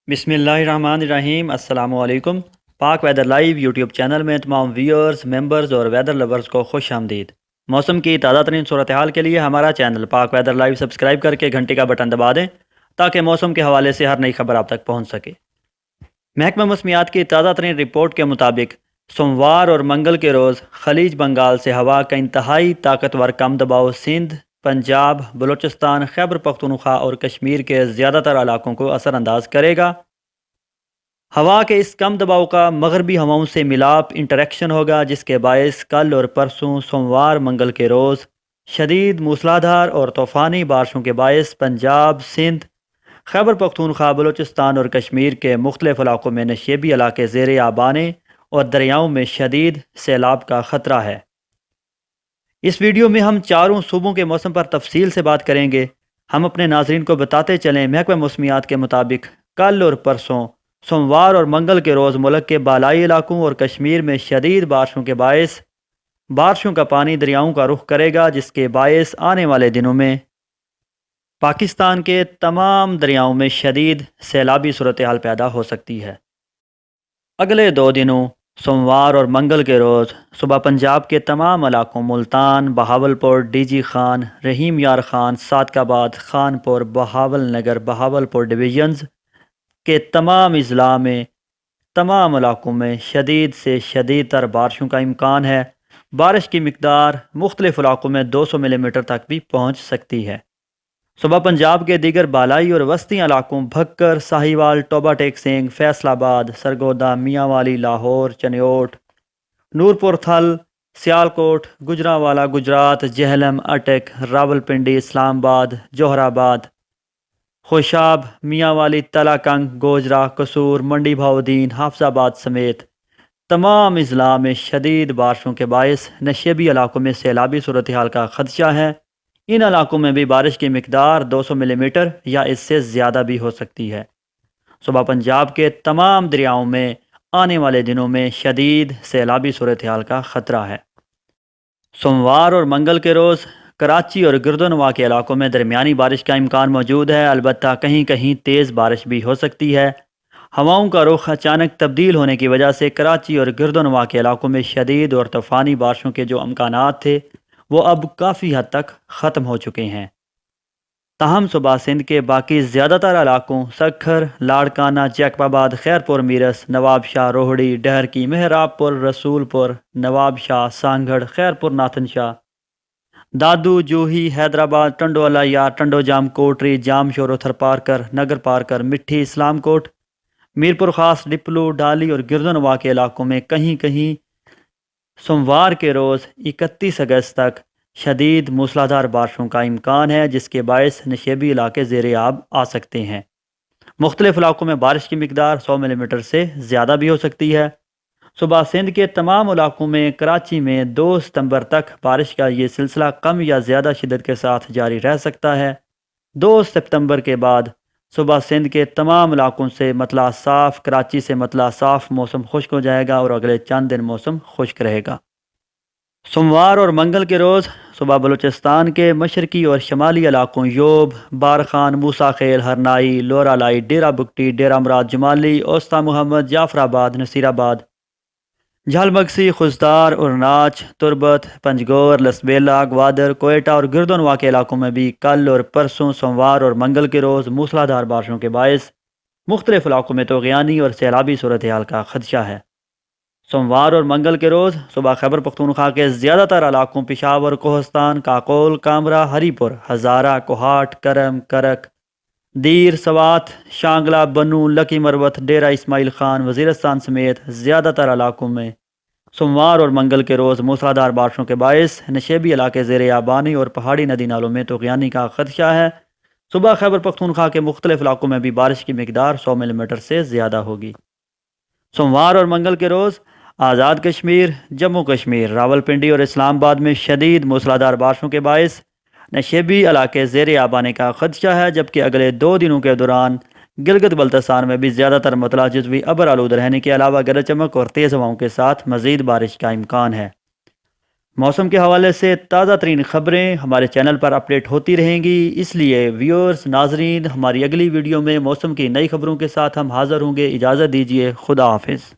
بسم اللہ الرحمن الرحیم۔ السلام علیکم۔ پاک ویدر لائیو یوٹیوب چینل میں تمام ویورز، ممبرز اور ویدر لورز کو خوش آمدید۔ موسم کی تازہ ترین صورتحال کے لیے ہمارا چینل پاک ویدر لائیو سبسکرائب کر کے گھنٹی کا بٹن دبا دیں تاکہ موسم کے حوالے سے ہر نئی خبر آپ تک پہنچ سکے۔ محکمہ موسمیات کی تازہ ترین رپورٹ کے مطابق سوموار اور منگل کے روز خلیج بنگال سے ہوا کا انتہائی طاقتور کم دباؤ سندھ، پنجاب، بلوچستان، خیبر پختونخوا اور کشمیر کے زیادہ تر علاقوں کو اثر انداز کرے گا۔ ہوا کے اس کم دباؤ کا مغربی ہواؤں سے ملاپ انٹریکشن ہوگا، جس کے باعث کل اور پرسوں سوموار منگل کے روز شدید موسلادھار اور طوفانی بارشوں کے باعث پنجاب، سندھ، خیبر پختونخوا، بلوچستان اور کشمیر کے مختلف علاقوں میں نشیبی علاقے زیر آب آنے اور دریاؤں میں شدید سیلاب کا خطرہ ہے۔ اس ویڈیو میں ہم چاروں صوبوں کے موسم پر تفصیل سے بات کریں گے۔ ہم اپنے ناظرین کو بتاتے چلیں، محکمہ موسمیات کے مطابق کل اور پرسوں سوموار اور منگل کے روز ملک کے بالائی علاقوں اور کشمیر میں شدید بارشوں کے باعث بارشوں کا پانی دریاؤں کا رخ کرے گا، جس کے باعث آنے والے دنوں میں پاکستان کے تمام دریاؤں میں شدید سیلابی صورتحال پیدا ہو سکتی ہے۔ اگلے 2 دنوں سوموار اور منگل کے روز صبح پنجاب کے تمام علاقوں ملتان، بہاولپور، ڈی جی خان، رحیم یار خان، صادق آباد، خانپور، بہاول نگر، بہاولپور ڈویژنز کے تمام اضلاع میں تمام علاقوں میں شدید سے شدید تر بارشوں کا امکان ہے۔ بارش کی مقدار مختلف علاقوں میں 200 ملی میٹر تک بھی پہنچ سکتی ہے۔ صبح پنجاب کے دیگر بالائی اور وسطی علاقوں بھکر، ساہیوال، ٹوبا ٹیک سنگھ، فیصل آباد، سرگودا، میاں والی، لاہور، چنیوٹ، نورپور تھل، سیالکوٹ، گجرانوالہ، گجرات، جہلم، اٹک، راولپنڈی، اسلام آباد، جوہر آباد، خوشاب، میاں والی، تلا کنگ، گوجرا، قصور، منڈی بہاؤدین، حافظ آباد سمیت تمام اضلاع میں شدید بارشوں کے باعث نشیبی علاقوں میں سیلابی صورتحال کا خدشہ ہے۔ ان علاقوں میں بھی بارش کی مقدار 200 ملی میٹر یا اس سے زیادہ بھی ہو سکتی ہے۔ صبح پنجاب کے تمام دریاؤں میں آنے والے دنوں میں شدید سیلابی صورتحال کا خطرہ ہے۔ سوموار اور منگل کے روز کراچی اور گردنواں کے علاقوں میں درمیانی بارش کا امکان موجود ہے، البتہ کہیں کہیں تیز بارش بھی ہو سکتی ہے۔ ہواؤں کا رخ اچانک تبدیل ہونے کی وجہ سے کراچی اور گردنواں کے علاقوں میں شدید اور طوفانی بارشوں کے جو امکانات تھے وہ اب کافی حد تک ختم ہو چکے ہیں۔ تاہم صوبہ سندھ کے باقی زیادہ تر علاقوں سکھر، لاڑکانہ، جیکب آباد، خیرپور میرس، نواب شاہ، روہڑی، ڈہرکی، مہراب پور، رسول پور، نواب شاہ، سانگھڑ، خیرپور ناتھن شاہ، دادو، جوہی، حیدرآباد، ٹنڈوالا یار، ٹنڈو جام، کوٹری، جام شورو، تھر پارکر، نگر پارکر، مٹھی، اسلام کوٹ، میرپور خاص، ڈپلو، ڈالی اور گردنواں کے علاقوں میں کہیں کہیں سوموار کے روز 31 اگست تک شدید موسلادھار بارشوں کا امکان ہے، جس کے باعث نشیبی علاقے زیر آب آ سکتے ہیں۔ مختلف علاقوں میں بارش کی مقدار 100 ملی میٹر سے زیادہ بھی ہو سکتی ہے۔ صوبہ سندھ کے تمام علاقوں میں کراچی میں 2 ستمبر تک بارش کا یہ سلسلہ کم یا زیادہ شدت کے ساتھ جاری رہ سکتا ہے۔ 2 ستمبر کے بعد صوبہ سندھ کے تمام علاقوں سے مطلع صاف، کراچی سے مطلع صاف، موسم خشک ہو جائے گا اور اگلے چند دن موسم خشک رہے گا۔ سوموار اور منگل کے روز صبح بلوچستان کے مشرقی اور شمالی علاقوں یوب، بارخان، موسیٰ خیل، ہرنائی، لورا لائی، ڈیرہ بگٹی، ڈیرہ مراد جمالی، اوستا محمد، جعفر آباد، نصیر آباد، جھال مگسی، خزدار، ارناچ، تربت، پنجگور، لسبیلا، گوادر، کوئٹہ اور گردنواں کے علاقوں میں بھی کل اور پرسوں سوموار اور منگل کے روز موسلادھار بارشوں کے باعث مختلف علاقوں میں طغیانی اور سیلابی صورتحال کا خدشہ ہے۔ سوموار اور منگل کے روز صبح خیبر پختونخوا کے زیادہ تر علاقوں پشاور، کوہستان، کاکول، کامرا، ہری پور، ہزارہ، کوہاٹ، کرم، کرک، دیر، سوات، شانگلہ، بنو، لکی مروت، ڈیرہ اسماعیل خان، وزیرستان سمیت زیادہ تر علاقوں میں سوموار اور منگل کے روز موسلادھار بارشوں کے باعث نشیبی علاقے زیر آبانی اور پہاڑی ندی نالوں میں طغیانی کا خدشہ ہے۔ صبح خیبر پختونخوا کے مختلف علاقوں میں بھی بارش کی مقدار 100 ملی میٹر سے زیادہ ہوگی۔ سوموار اور منگل کے روز آزاد کشمیر، جموں کشمیر، راولپنڈی اور اسلام آباد میں شدید موسلادھار بارشوں کے باعث نشیبی علاقے زیر آب آنے کا خدشہ ہے، جبکہ اگلے 2 دنوں کے دوران گلگت بلتستان میں بھی زیادہ تر مطلع جزوی ابر آلود رہنے کے علاوہ گرج چمک اور تیز ہواؤں کے ساتھ مزید بارش کا امکان ہے۔ موسم کے حوالے سے تازہ ترین خبریں ہمارے چینل پر اپڈیٹ ہوتی رہیں گی، اس لیے ویورز ناظرین، ہماری اگلی ویڈیو میں موسم کی نئی خبروں کے ساتھ ہم حاضر ہوں گے۔ اجازت دیجیے، خدا حافظ۔